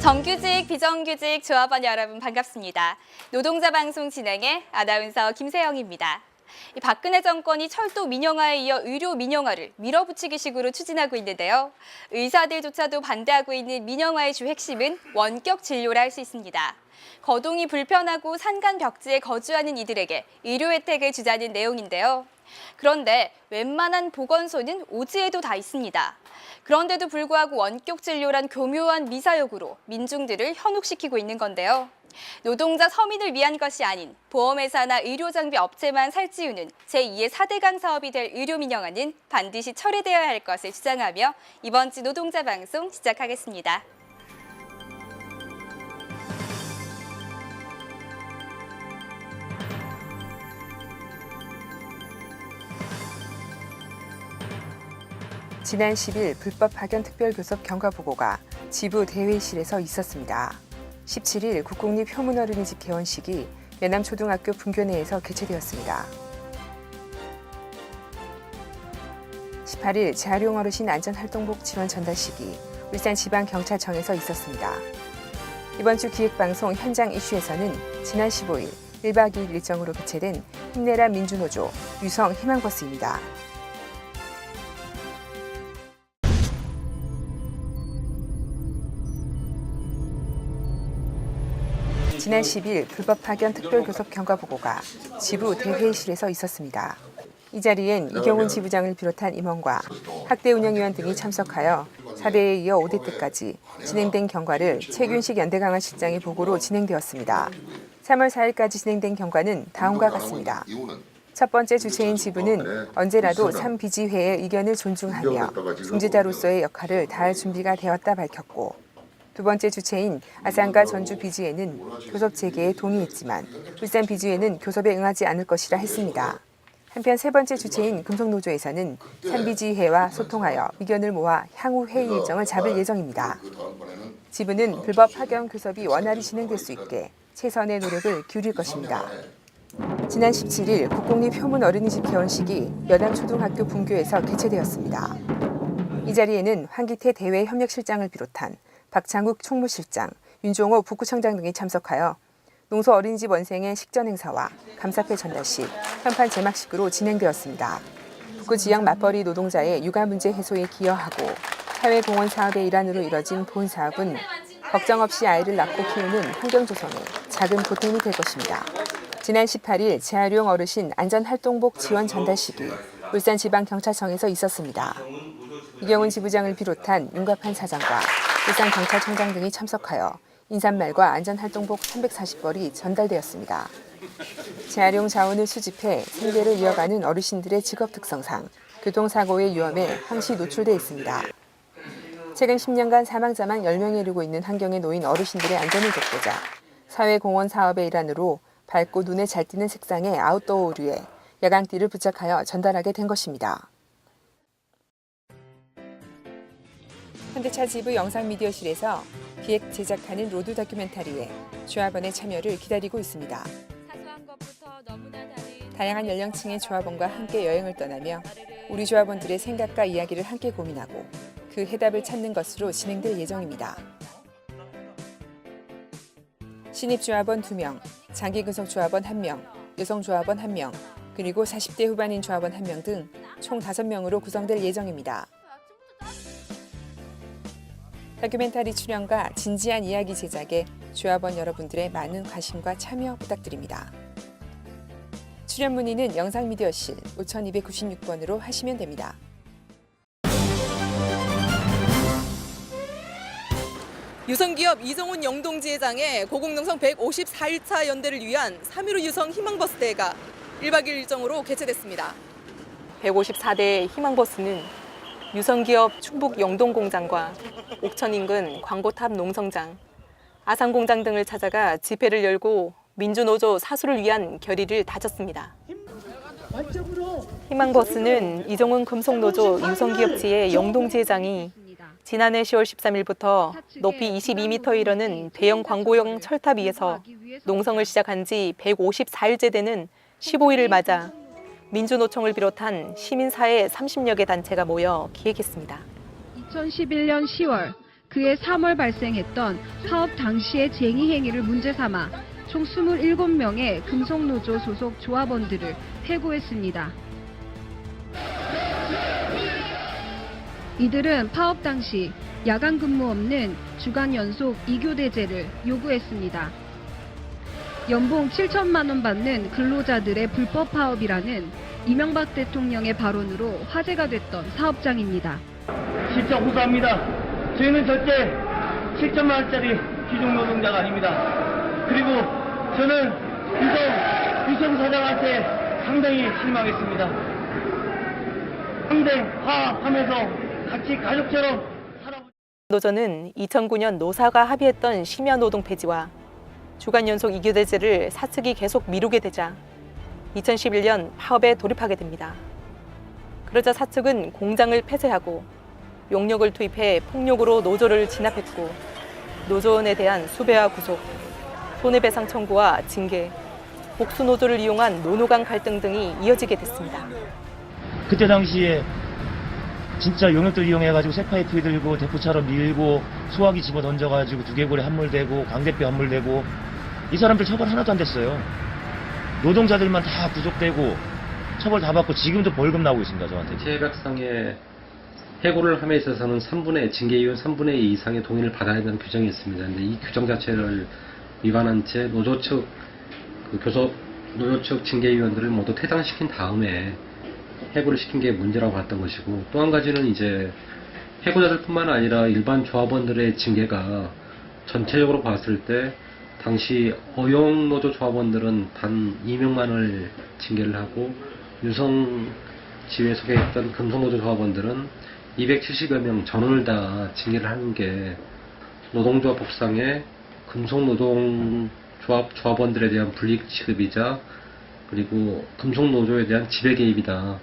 정규직, 비정규직 조합원 여러분 반갑습니다. 노동자 방송 진행의 아나운서 김세영입니다. 박근혜 정권이 철도 민영화에 이어 의료 민영화를 밀어붙이기식으로 추진하고 있는데요. 의사들조차도 반대하고 있는 민영화의 주 핵심은 원격 진료라 할 수 있습니다. 거동이 불편하고 산간 벽지에 거주하는 이들에게 의료 혜택을 주자는 내용인데요. 그런데 웬만한 보건소는 오지에도 다 있습니다. 그런데도 불구하고 원격 진료란 교묘한 미사역으로 민중들을 현혹시키고 있는 건데요. 노동자 서민을 위한 것이 아닌 보험회사나 의료장비 업체만 살찌우는 제2의 4대강 사업이 될 의료 민영화는 반드시 철회되어야 할 것을 주장하며 이번 주 노동자 방송 시작하겠습니다. 지난 10일 불법 파견 특별교섭 경과 보고가 지부 대회의실에서 있었습니다. 17일 국공립 효문 어린이집 개원식이 연암초등학교 분교내에서 개최되었습니다. 18일 재활용 어르신 안전활동복 지원 전달식이 울산지방경찰청에서 있었습니다. 이번 주 기획방송 현장 이슈에서는 지난 15일 1박 2일 일정으로 개최된 힘내라 민주노조 유성 희망버스입니다. 지난 10일 불법 파견 특별교섭 경과 보고가 지부 대회의실에서 있었습니다. 이 자리엔 이경훈 지부장을 비롯한 임원과 학대운영위원 등이 참석하여 4대에 이어 5대 때까지 진행된 경과를 최균식 연대강화실장의 보고로 진행되었습니다. 3월 4일까지 진행된 경과는 다음과 같습니다. 첫 번째 주체인 지부는 언제라도 3비지회의 의견을 존중하며 중재자로서의 역할을 다할 준비가 되었다 밝혔고, 두 번째 주체인 아산과 전주 비지회는 교섭 재개에 동의했지만 울산 비지회는 교섭에 응하지 않을 것이라 했습니다. 한편 세 번째 주체인 금속노조에서는 3비지회와 소통하여 의견을 모아 향후 회의 일정을 잡을 예정입니다. 지부는 불법 파견 교섭이 원활히 진행될 수 있게 최선의 노력을 기울일 것입니다. 지난 17일 국공립 효문 어린이집 개원식이 연암초등학교 분교에서 개최되었습니다. 이 자리에는 황기태 대외협력실장을 비롯한 박창욱 총무실장, 윤종호 북구청장 등이 참석하여 농소 어린이집 원생의 식전 행사와 감사패 전달식, 현판 제막식으로 진행되었습니다. 북구 지역 맞벌이 노동자의 육아 문제 해소에 기여하고 사회공헌 사업의 일환으로 이뤄진 본 사업은 걱정 없이 아이를 낳고 키우는 환경 조성에 작은 보탬이 될 것입니다. 지난 18일 재활용 어르신 안전활동복 지원 전달식이 울산지방경찰청에서 있었습니다. 이경훈 지부장을 비롯한 윤갑한 사장과 울산경찰청장 등이 참석하여 인사말과 안전활동복 340벌이 전달되었습니다. 재활용 자원을 수집해 생계를 이어가는 어르신들의 직업 특성상 교통사고의 위험에 항시 노출돼 있습니다. 최근 10년간 사망자만 10명에 이르고 있는 환경에 놓인 어르신들의 안전을 돕고자 사회공헌 사업의 일환으로 밝고 눈에 잘 띄는 색상의 아웃도어 의류에 야광띠를 부착하여 전달하게 된 것입니다. 현대차 지부 영상미디어실에서 기획 제작하는 로드 다큐멘터리에 조합원의 참여를 기다리고 있습니다. 다양한 연령층의 조합원과 함께 여행을 떠나며 우리 조합원들의 생각과 이야기를 함께 고민하고 그 해답을 찾는 것으로 진행될 예정입니다. 신입 조합원 2명, 장기 근속 조합원 1명, 여성 조합원 1명, 그리고 40대 후반인 조합원 1명 등 총 5명으로 구성될 예정입니다. 다큐멘터리 출연과 진지한 이야기 제작에 조합원 여러분들의 많은 관심과 참여 부탁드립니다. 출연 문의는 영상미디어실 5296번으로 하시면 됩니다. 유성기업 이정훈 영동지회장의 고공농성 154일차 연대를 위한 3.15 유성 희망버스 대회가 1박 2일 일정으로 개최됐습니다. 154대 희망버스는 유성기업 충북 영동공장과 옥천 인근 광고탑 농성장, 아산공장 등을 찾아가 집회를 열고 민주노조 사수를 위한 결의를 다졌습니다. 희망버스는 이정훈 금속노조 유성기업지회 영동지회장이 지난해 10월 13일부터 높이 22m에 이르는 대형 광고용 철탑 위에서 농성을 시작한 지 154일째 되는 15일을 맞아 민주노총을 비롯한 시민사회 30여 개 단체가 모여 기획했습니다. 2011년 10월 그해 3월 발생했던 파업 당시의 쟁의 행위를 문제 삼아 총 27명의 금속노조 소속 조합원들을 해고했습니다. 이들은 파업 당시 야간 근무 없는 주간 연속 2교대제를 요구했습니다. 연봉 7천만 원 받는 근로자들의 불법 파업이라는 이명박 대통령의 발언으로 화제가 됐던 사업장입니다. 실적 호소합니다. 저희는 절대 7천만 원짜리 기종 노동자가 아닙니다. 그리고 저는 유성 사장한테 상당히 실망했습니다. 상대 화합하면서 같이 가족처럼 살아보자. 노조는 2009년 노사가 합의했던 심야 노동 폐지와 주간 연속 2교대제를 사측이 계속 미루게 되자 2011년 파업에 돌입하게 됩니다. 그러자 사측은 공장을 폐쇄하고 용력을 투입해 폭력으로 노조를 진압했고 노조원에 대한 수배와 구속, 손해배상 청구와 징계, 복수노조를 이용한 노노 간 갈등 등이 이어지게 됐습니다. 그때 당시에 진짜 용역들 이용해가지고 쇠파이프 들고 대포처럼 밀고 소화기 집어 던져가지고 두개골에 함몰되고 광대뼈 함몰되고 이 사람들 처벌 하나도 안 됐어요. 노동자들만 다 구속되고 처벌 다 받고 지금도 벌금 나오고 있습니다. 저한테. 체계각상에 해고를 함에 있어서는 징계위원 3분의 2 이상의 동의를 받아야 되는 규정이 있습니다. 근데 이 규정 자체를 위반한 채 노조 측 징계위원들을 모두 퇴장시킨 다음에 해고를 시킨 게 문제라고 봤던 것이고, 또 한 가지는 이제 해고자들뿐만 아니라 일반 조합원들의 징계가 전체적으로 봤을 때 당시 어용노조 조합원들은 단 2명만을 징계를 하고 유성 지회에 소개했던 금속노조 조합원들은 270여 명 전원을 다 징계를 하는 게 노동조합 법상의 금속노동조합원들에 대한 불이익 취급이자 그리고 금속노조에 대한 지배 개입이다.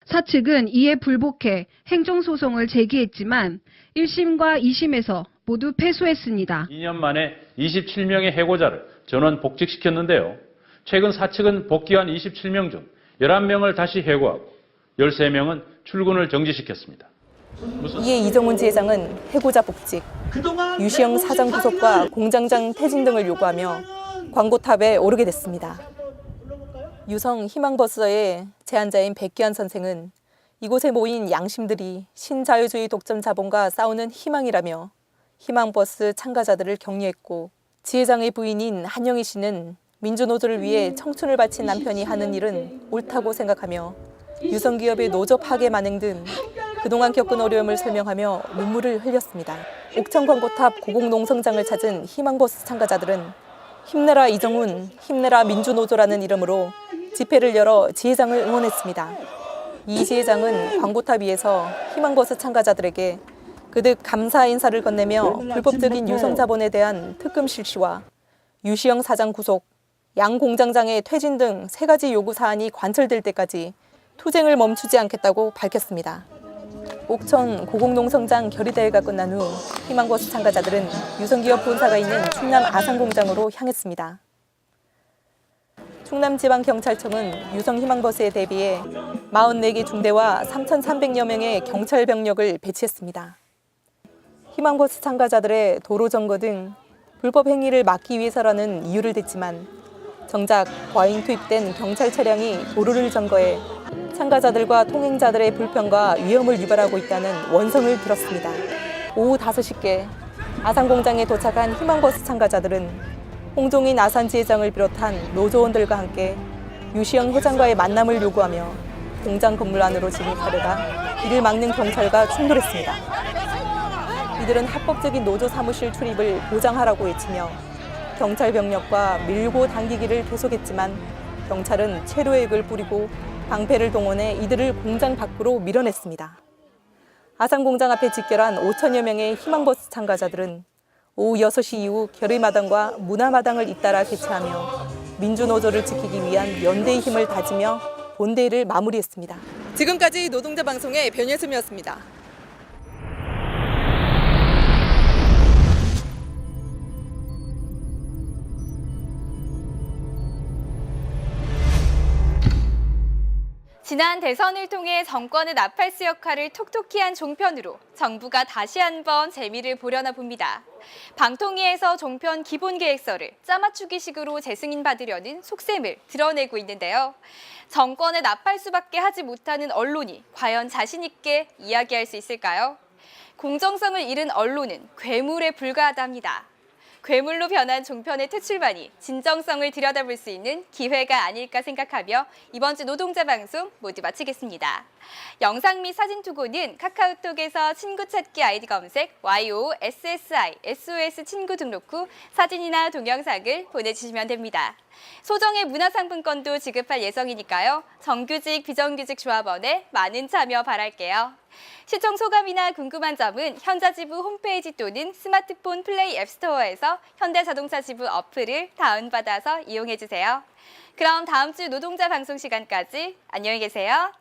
사측은 이에 불복해 행정소송을 제기했지만 1심과 2심에서 모두 패소했습니다. 2년 만에 27명의 해고자를 전원 복직시켰는데요. 최근 사측은 복귀한 27명 중 11명을 다시 해고하고 13명은 출근을 정지시켰습니다. 이에 이정훈 지회장은 해고자 복직, 유시영 사장 구속과 공장장 퇴진 등을 요구하며 광고탑에 오르게 됐습니다. 유성 희망버스의 제안자인 백기환 선생은 이곳에 모인 양심들이 신자유주의 독점 자본과 싸우는 희망이라며 희망버스 참가자들을 격려했고, 지회장의 부인인 한영희 씨는 민주노조를 위해 청춘을 바친 남편이 하는 일은 옳다고 생각하며 유성기업의 노조 파괴 만행 등 그동안 겪은 어려움을 설명하며 눈물을 흘렸습니다. 옥천 광고탑 고공농성장을 찾은 희망버스 참가자들은 힘내라 이정훈, 힘내라 민주노조라는 이름으로 집회를 열어 지회장을 응원했습니다. 이 지회장은 광고탑 위에서 희망버스 참가자들에게 그득 감사 인사를 건네며 불법적인 유성자본에 대한 특금 실시와 유시영 사장 구속, 양 공장장의 퇴진 등 3가지 요구 사안이 관철될 때까지 투쟁을 멈추지 않겠다고 밝혔습니다. 옥천 고공농성장 결의대회가 끝난 후 희망버스 참가자들은 유성기업 본사가 있는 충남 아산공장으로 향했습니다. 충남지방경찰청은 유성희망버스에 대비해 44개 중대와 3,300여 명의 경찰 병력을 배치했습니다. 희망버스 참가자들의 도로 점거 등 불법 행위를 막기 위해서라는 이유를 댔지만 정작 과잉 투입된 경찰 차량이 도로를 점거해 참가자들과 통행자들의 불편과 위험을 유발하고 있다는 원성을 들었습니다. 오후 5시께 아산공장에 도착한 희망버스 참가자들은 홍종인 아산지회장을 비롯한 노조원들과 함께 유시영 회장과의 만남을 요구하며 공장 건물 안으로 진입하려다 이를 막는 경찰과 충돌했습니다. 이들은 합법적인 노조 사무실 출입을 보장하라고 외치며 경찰 병력과 밀고 당기기를 계속했지만 경찰은 체류액을 뿌리고 방패를 동원해 이들을 공장 밖으로 밀어냈습니다. 아산공장 앞에 집결한 5천여 명의 희망버스 참가자들은 오후 6시 이후 결의마당과 문화마당을 잇따라 개최하며 민주노조를 지키기 위한 연대의 힘을 다지며 본대회를 마무리했습니다. 지금까지 노동자 방송의 변예슬이었습니다. 지난 지난 대선을 통해 정권의 나팔수 역할을 톡톡히 한 종편으로 정부가 다시 한번 재미를 보려나 봅니다. 방통위에서 종편 기본계획서를 짜맞추기식으로 재승인받으려는 속셈을 드러내고 있는데요. 정권의 나팔수밖에 하지 못하는 언론이 과연 자신 있게 이야기할 수 있을까요? 공정성을 잃은 언론은 괴물에 불과하답니다. 괴물로 변한 종편의 퇴출만이 진정성을 들여다볼 수 있는 기회가 아닐까 생각하며 이번 주 노동자 방송 모두 마치겠습니다. 영상 및 사진 투고는 카카오톡에서 친구 찾기 아이디 검색 YOSSI SOS 친구 등록 후 사진이나 동영상을 보내주시면 됩니다. 소정의 문화상품권도 지급할 예정이니까요. 정규직, 비정규직 조합원에 많은 참여 바랄게요. 시청 소감이나 궁금한 점은 현자지부 홈페이지 또는 스마트폰 플레이 앱스토어에서 현대자동차지부 어플을 다운받아서 이용해주세요. 그럼 다음 주 노동자 방송 시간까지 안녕히 계세요.